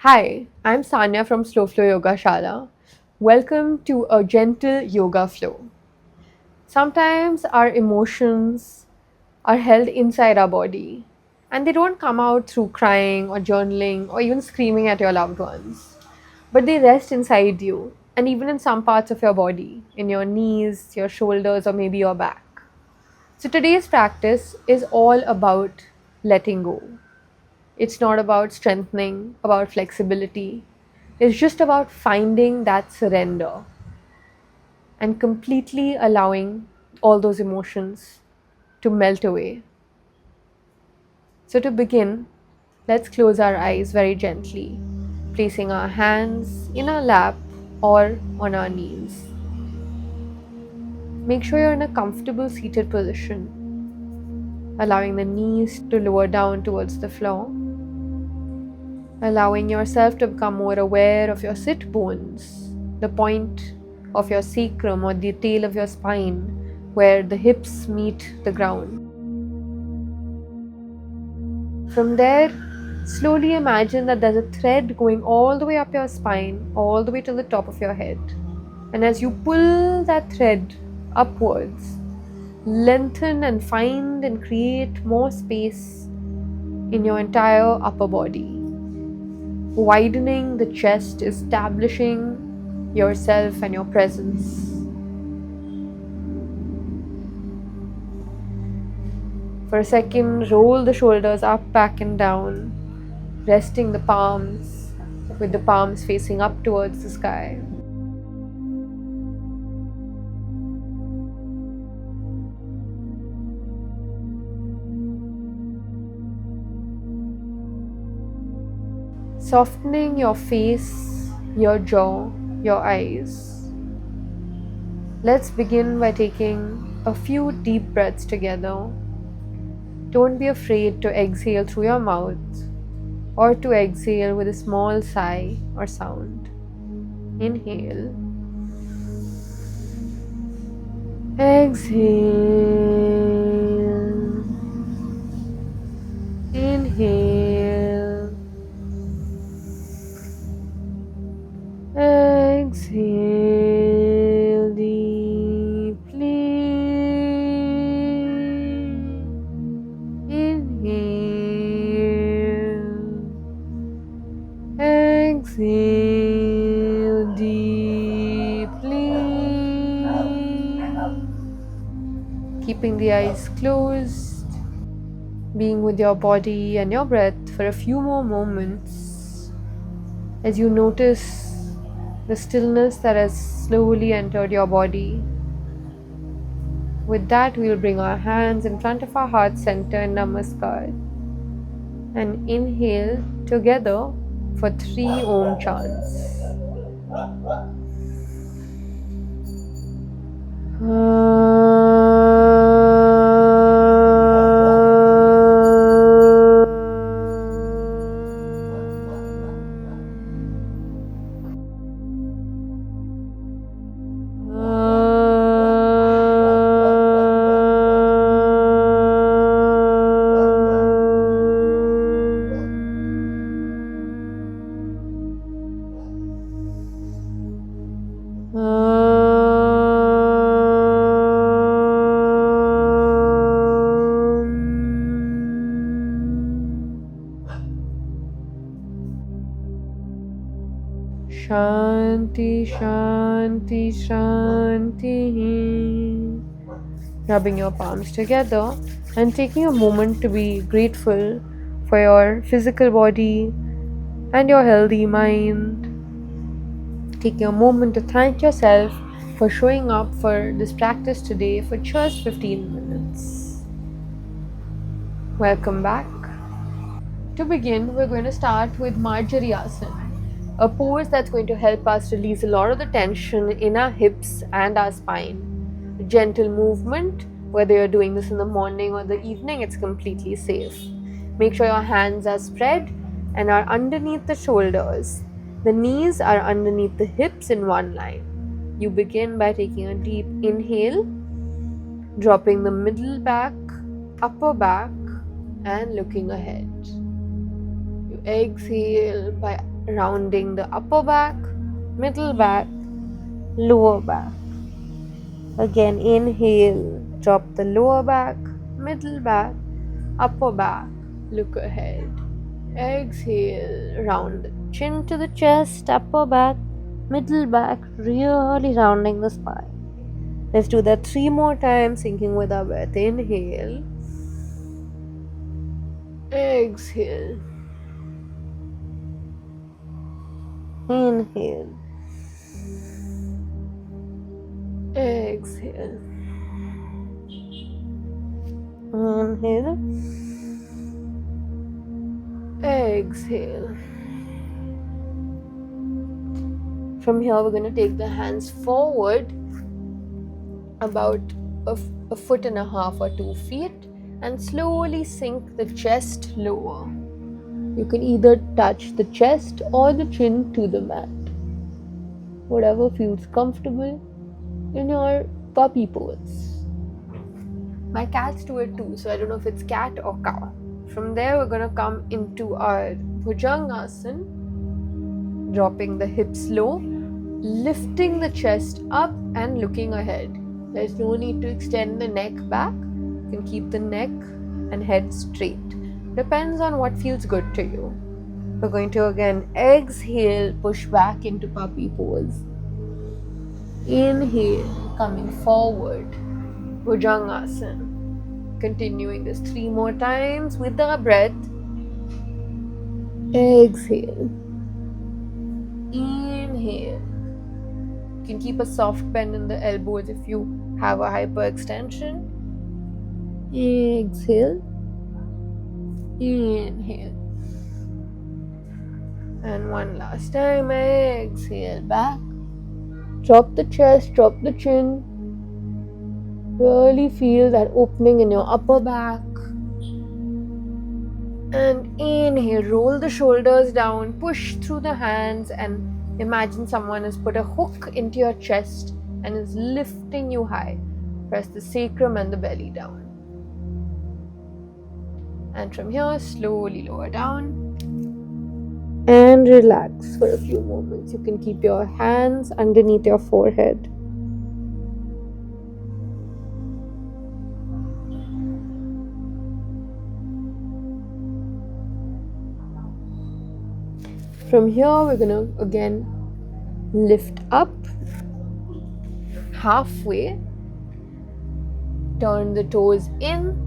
Hi, I'm Sanya from Slow Flow Yoga Shala. Welcome to a gentle yoga flow. Sometimes our emotions are held inside our body and they don't come out through crying or journaling or even screaming at your loved ones, but they rest inside you and even in some parts of your body, in your knees, your shoulders, or maybe your back. So today's practice is all about letting go. It's not about strengthening, about flexibility. It's just about finding that surrender and completely allowing all those emotions to melt away. So, to begin, let's close our eyes very gently, placing our hands in our lap or on our knees. Make sure you're in a comfortable seated position, allowing the knees to lower down towards the floor, allowing yourself to become more aware of your sit bones, the point of your sacrum or the tail of your spine where the hips meet the ground. From there, slowly imagine that there's a thread going all the way up your spine, all the way to the top of your head. And as you pull that thread upwards, lengthen and find and create more space in your entire upper body, widening the chest, establishing yourself and your presence. For a second, roll the shoulders up, back, and down, resting the palms with the palms facing up towards the sky. Softening your face, your jaw, your eyes. Let's begin by taking a few deep breaths together. Don't be afraid to exhale through your mouth or to exhale with a small sigh or sound. Inhale. Exhale. Inhale. Exhale deeply. Inhale. Exhale deeply. Keeping the eyes closed, being with your body and your breath for a few more moments as you notice the stillness that has slowly entered your body. With that, we'll bring our hands in front of our heart center in Namaskar and inhale together for 3 Om chants. Shanti, Shanti, Shanti. Rubbing your palms together and taking a moment to be grateful for your physical body and your healthy mind. Taking a moment to thank yourself for showing up for this practice today for just 15 minutes. Welcome back. To begin, we're going to start with Marjorie asana, a pose that's going to help us release a lot of the tension in our hips and our spine. A gentle movement, whether you're doing this in the morning or the evening, it's completely safe. Make sure your hands are spread and are underneath the shoulders. The knees are underneath the hips in one line. You begin by taking a deep inhale, dropping the middle back, upper back, and looking ahead. You exhale by rounding the upper back, middle back, lower back. Again, inhale, drop the lower back, middle back, upper back, look ahead. Exhale, round the chin to the chest, upper back, middle back, really rounding the spine. Let's do that 3 more times, syncing with our breath. Inhale, exhale, inhale, exhale, inhale, exhale. From here, we're going to take the hands forward about a foot and a half or 2 feet and slowly sink the chest lower. You can either touch the chest or the chin to the mat, whatever feels comfortable in your puppy pose. My cats do it too, so I don't know if it's cat or cow. From there, we're going to come into our bhujangasana, dropping the hips low, lifting the chest up and looking ahead. There's no need to extend the neck back. You can keep the neck and head straight. Depends on what feels good to you. We're going to again exhale, push back into puppy pose. Inhale, coming forward, bhujangasana. Continuing this 3 more times with our breath. Exhale. Inhale. You can keep a soft bend in the elbows if you have a hyperextension. Exhale. Inhale. And one last time. Exhale back. Drop the chest, drop the chin. Really feel that opening in your upper back. And inhale, roll the shoulders down, push through the hands, and imagine someone has put a hook into your chest and is lifting you high. Press the sacrum and the belly down. And from here, slowly lower down. And relax for a few moments. You can keep your hands underneath your forehead. From here, we're going to again lift up halfway, turn the toes in,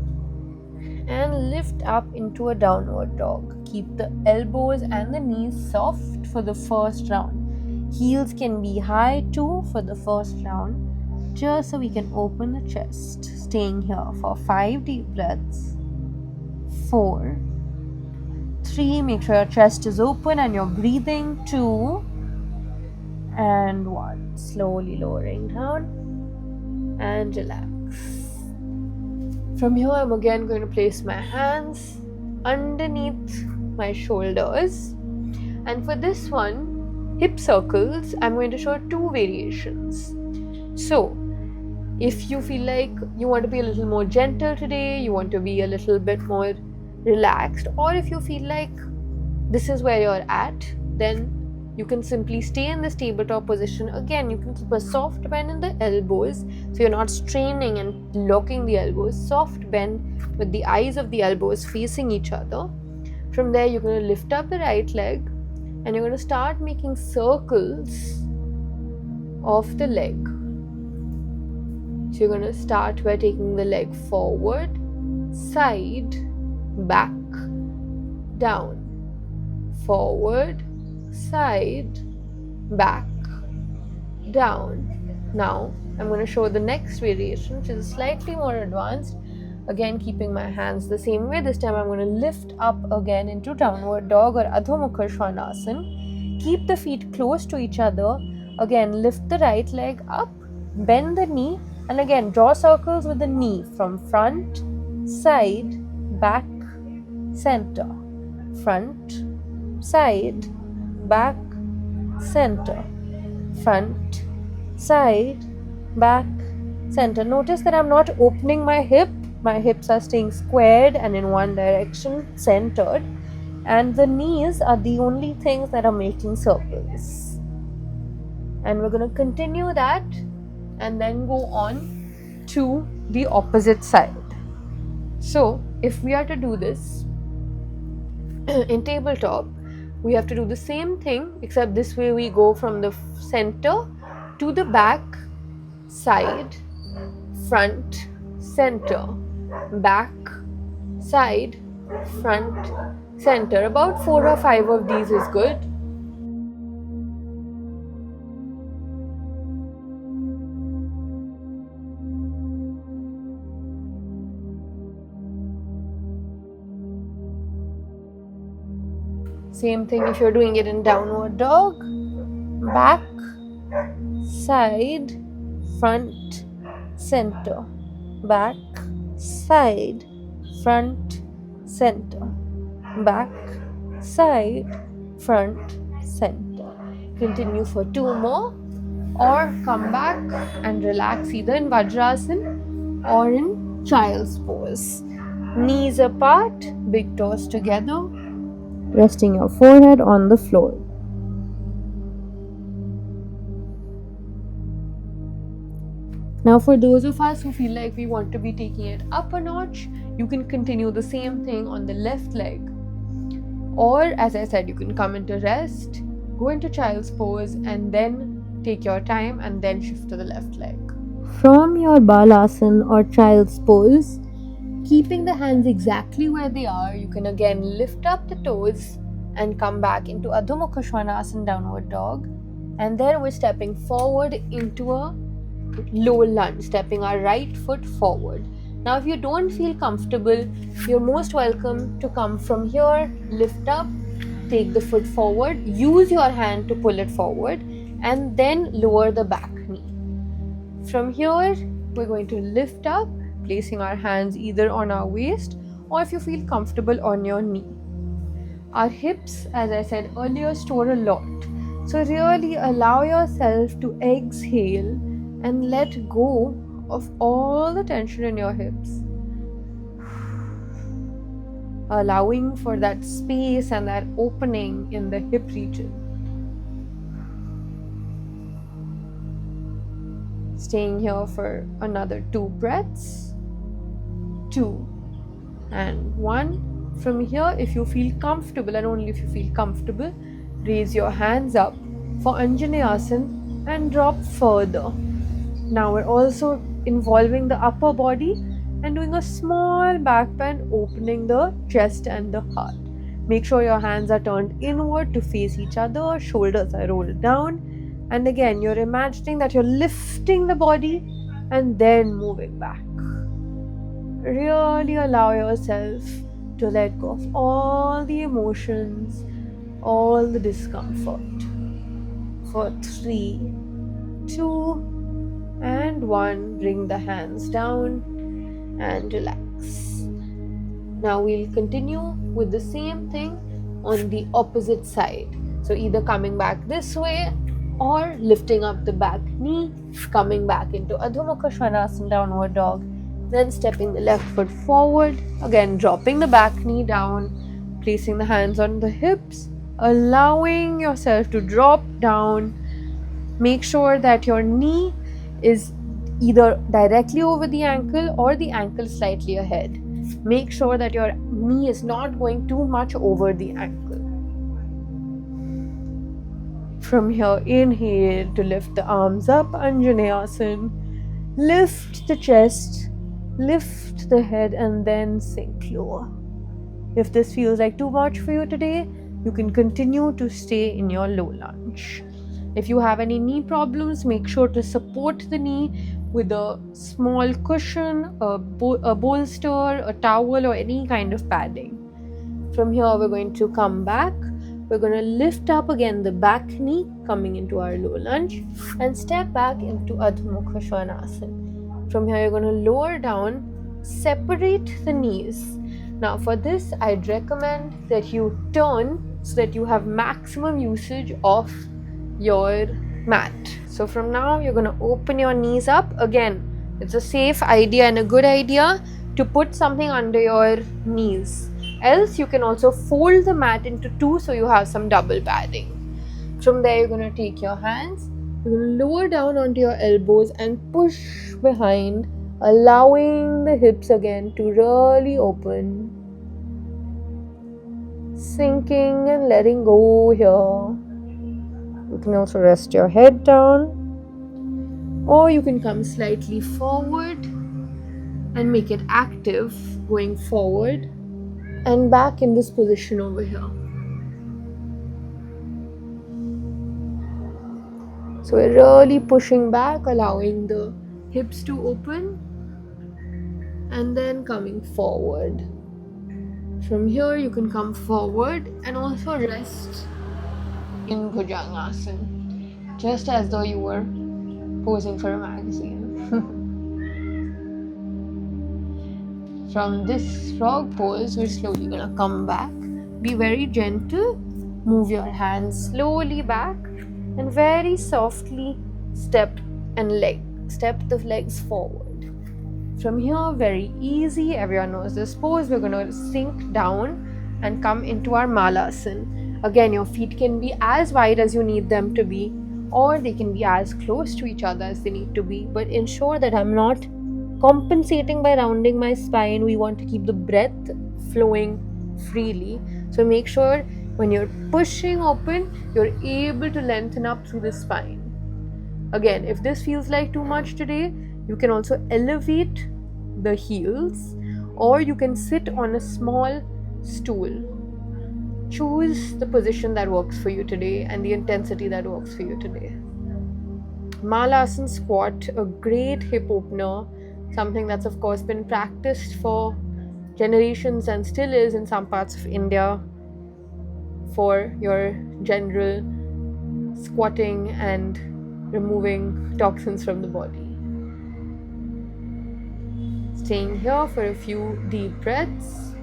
and lift up into a downward dog. Keep the elbows and the knees soft for the first round. Heels can be high too for the first round, just so we can open the chest. Staying here for 5 deep breaths. 4, 3, make sure your chest is open and you're breathing. 2 and 1. Slowly lowering down and relax. From here, I'm again going to place my hands underneath my shoulders. And for this one, hip circles, I'm going to show 2 variations. So, if you feel like you want to be a little more gentle today, you want to be a little bit more relaxed, or if you feel like this is where you're at, then you can simply stay in this tabletop position. Again, you can keep a soft bend in the elbows so you're not straining and locking the elbows. Soft bend with the eyes of the elbows facing each other. From there, you're going to lift up the right leg and you're going to start making circles of the leg. So you're going to start by taking the leg forward, side, back, down, forward, side, back, down. Now I'm going to show the next variation, which is slightly more advanced. Again, keeping my hands the same way. This time I'm going to lift up again into downward dog or Adho Mukha Svanasana. Keep the feet close to each other. Again, lift the right leg up, bend the knee, and again draw circles with the knee from front, side, back, center, front, side, back, center, front, side, back, center. Notice that I'm not opening my hip. My hips are staying squared and in one direction, centered. and the knees are the only things that are making circles. And we're going to continue that and then go on to the opposite side. So if we are to do this in tabletop, we have to do the same thing, except this way we go from the center to the back, side, front, center, back, side, front, center. About 4 or 5 of these is good. Same thing if you're doing it in downward dog. Back, side, front, center. Back, side, front, center. Back, side, front, center. Continue for 2 more, or come back and relax either in Vajrasana or in Child's Pose. Knees apart, big toes together, resting your forehead on the floor. Now for those of us who feel like we want to be taking it up a notch, you can continue the same thing on the left leg. Or as I said, you can come into rest, go into Child's Pose, and then take your time and then shift to the left leg. From your Balasana or Child's Pose, keeping the hands exactly where they are, you can again lift up the toes and come back into Adho Mukha Svanasana, downward dog. And then we're stepping forward into a low lunge, stepping our right foot forward. Now if you don't feel comfortable, you're most welcome to come from here, lift up, take the foot forward, use your hand to pull it forward, and then lower the back knee. From here, we're going to lift up, placing our hands either on our waist or if you feel comfortable on your knee. Our hips, as I said earlier, store a lot. So really allow yourself to exhale and let go of all the tension in your hips. Allowing for that space and that opening in the hip region. Staying here for another 2 breaths. 2 and 1. From here, if you feel comfortable, and only if you feel comfortable, raise your hands up for Anjaneyasana and drop further. Now we're also involving the upper body and doing a small back bend, opening the chest and the heart. Make sure your hands are turned inward to face each other, shoulders are rolled down, and again you're imagining that you're lifting the body and then moving back. Really allow yourself to let go of all the emotions, all the discomfort. For 3, 2, and 1, bring the hands down and relax. Now we'll continue with the same thing on the opposite side. So either coming back this way or lifting up the back knee, coming back into Adho Mukha Svanasana, downward dog, then stepping the left foot forward, again dropping the back knee down, placing the hands on the hips, allowing yourself to drop down. Make sure that your knee is either directly over the ankle or the ankle slightly ahead. Make sure that your knee is not going too much over the ankle. From here, inhale to lift the arms up, Anjaneyasana. Lift the chest, lift the head, and then sink lower. If this feels like too much for you today, you can continue to stay in your low lunge. If you have any knee problems, make sure to support the knee with a small cushion, a bolster, a towel, or any kind of padding. From here, we're going to come back. We're going to lift up again the back knee, coming into our low lunge, and step back into Adho Mukha Svanasana. From here, you're going to lower down, separate the knees. Now for this, I'd recommend that you turn so that you have maximum usage of your mat. So from now, you're going to open your knees up. Again, it's a safe idea and a good idea to put something under your knees. Else you can also fold the mat into two so you have some double padding. From there, you're going to take your hands, you're going to lower down onto your elbows and push behind, allowing the hips again to really open. Sinking and letting go here. You can also rest your head down, or you can come slightly forward and make it active, going forward and back in this position over here. So we're really pushing back, allowing the hips to open and then coming forward. From here you can come forward and also rest in Bhujangasana, just as though you were posing for a magazine. From this frog pose, we're slowly gonna come back. Be very gentle, move your hands slowly back and very softly step the legs forward. From here, very easy, everyone knows this pose. We're going to sink down and come into our malasana. Again, your feet can be as wide as you need them to be, or they can be as close to each other as they need to be, but ensure that I'm not compensating by rounding my spine. We want to keep the breath flowing freely. So make sure when you're pushing open, you're able to lengthen up through the spine. Again, if this feels like too much today, you can also elevate the heels, or you can sit on a small stool. Choose the position that works for you today and the intensity that works for you today. Malasana squat, a great hip opener, something that's of course been practiced for generations and still is in some parts of India for your general squatting and removing toxins from the body. Staying here for a few deep breaths.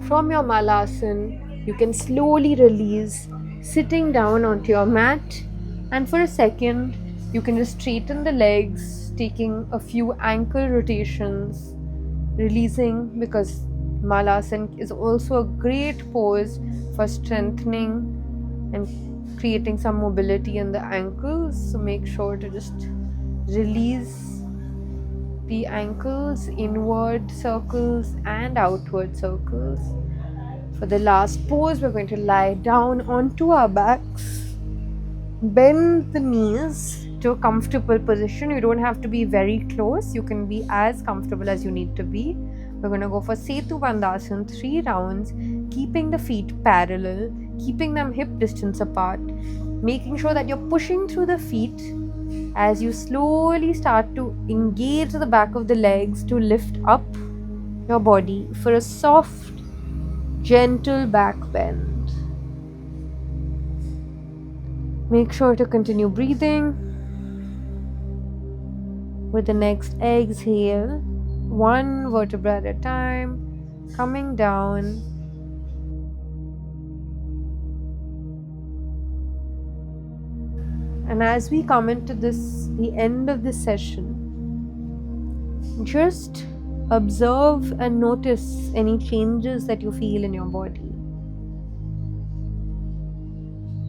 From your malasana, you can slowly release, sitting down onto your mat, and for a second, you can just straighten the legs, taking a few ankle rotations, releasing, because malasana is also a great pose for strengthening and creating some mobility in the ankles. So make sure to just release the ankles, inward circles and outward circles. For the last pose, we're going to lie down onto our backs, bend the knees to a comfortable position. You don't have to be very close, you can be as comfortable as you need to be. We're going to go for Setu Bandhasana, 3 rounds, keeping the feet parallel, keeping them hip distance apart, making sure that you're pushing through the feet as you slowly start to engage the back of the legs to lift up your body for a soft, gentle back bend. Make sure to continue breathing. With the next exhale, 1 vertebra at a time, coming down. And as we come into the end of this session, just observe and notice any changes that you feel in your body.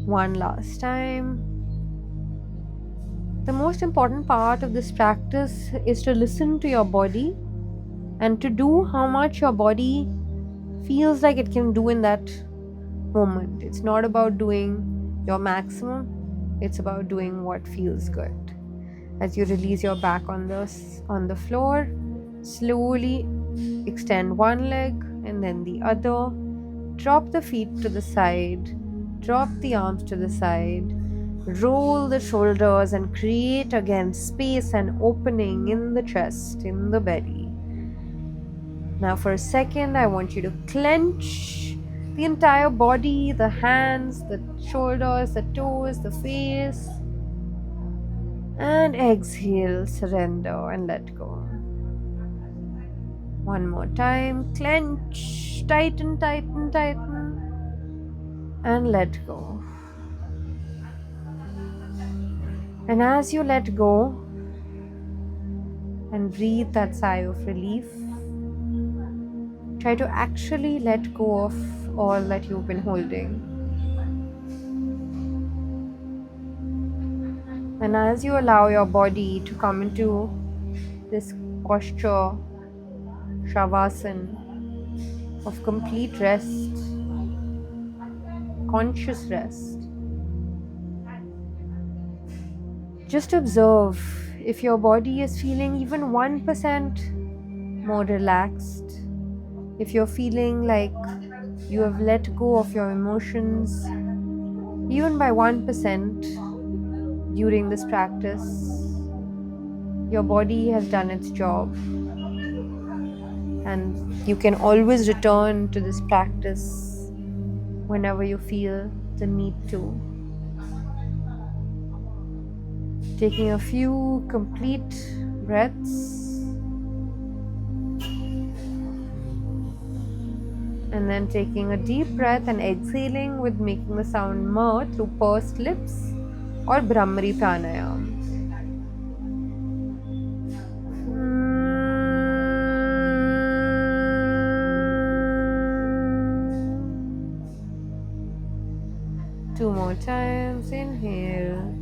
One last time. The most important part of this practice is to listen to your body and to do how much your body feels like it can do in that moment. It's not about doing your maximum, it's about doing what feels good. As you release your back on the floor, slowly extend one leg and then the other. Drop the feet to the side, drop the arms to the side, roll the shoulders and create again space and opening in the chest, in the belly. Now for a second, I want you to clench the entire body, the hands, the shoulders, the toes, the face. And exhale, surrender and let go. One more time, clench, tighten, tighten, tighten, and let go. And as you let go, and breathe that sigh of relief. Try to actually let go of all that you've been holding. And as you allow your body to come into this posture, shavasana, of complete rest, conscious rest, just observe if your body is feeling even 1% more relaxed, if you're feeling like you have let go of your emotions even by 1% during this practice, your body has done its job, and you can always return to this practice whenever you feel the need to. Taking a few complete breaths and then taking a deep breath and exhaling with making the sound M through pursed lips or Brahmari pranayam. Two more times. Inhale.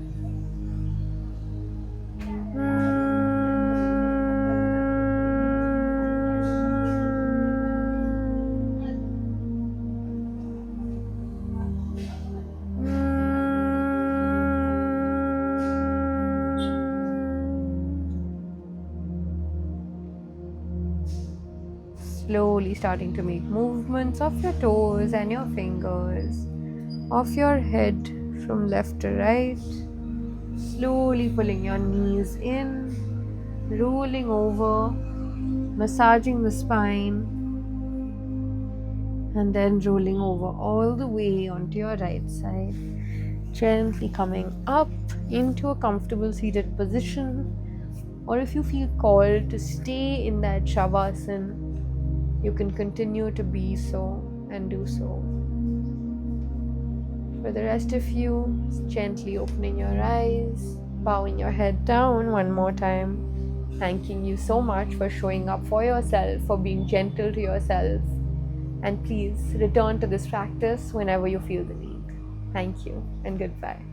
Slowly starting to make movements of your toes and your fingers, of your head from left to right. Slowly pulling your knees in, rolling over, massaging the spine, and then rolling over all the way onto your right side. Gently coming up into a comfortable seated position, or if you feel called to stay in that shavasana, you can continue to be so and do so. For the rest of you, gently opening your eyes, bowing your head down one more time, thanking you so much for showing up for yourself, for being gentle to yourself, and please return to this practice whenever you feel the need. Thank you and goodbye.